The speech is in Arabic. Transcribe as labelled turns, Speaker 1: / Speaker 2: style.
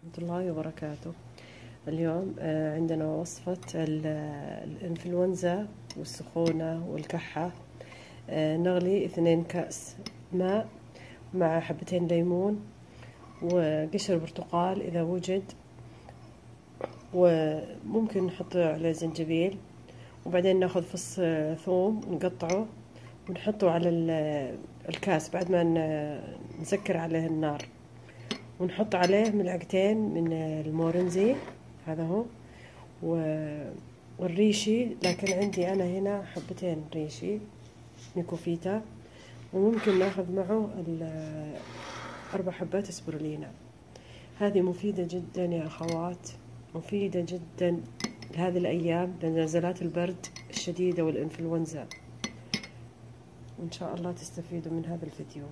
Speaker 1: ورحمة الله وبركاته. اليوم عندنا وصفة الإنفلونزا والسخونة والكحة. نغلي 2 كأس ماء مع حبتين ليمون وقشر برتقال إذا وجد، وممكن نحط عليه زنجبيل، وبعدين ناخذ فص ثوم نقطعه ونحطه على الكاس بعد ما نسكر عليه النار، ونحط عليه ملعقتين من المورنزي، هذا هو، والريشي، لكن عندي أنا هنا حبتين ريشي نيكوفيتا، وممكن ناخذ معه 4 حبات سبرولينا. هذه مفيدة جدا يا أخوات، مفيدة جدا لهذه الأيام لنزلات البرد الشديدة والإنفلونزا، وإن شاء الله تستفيدوا من هذا الفيديو.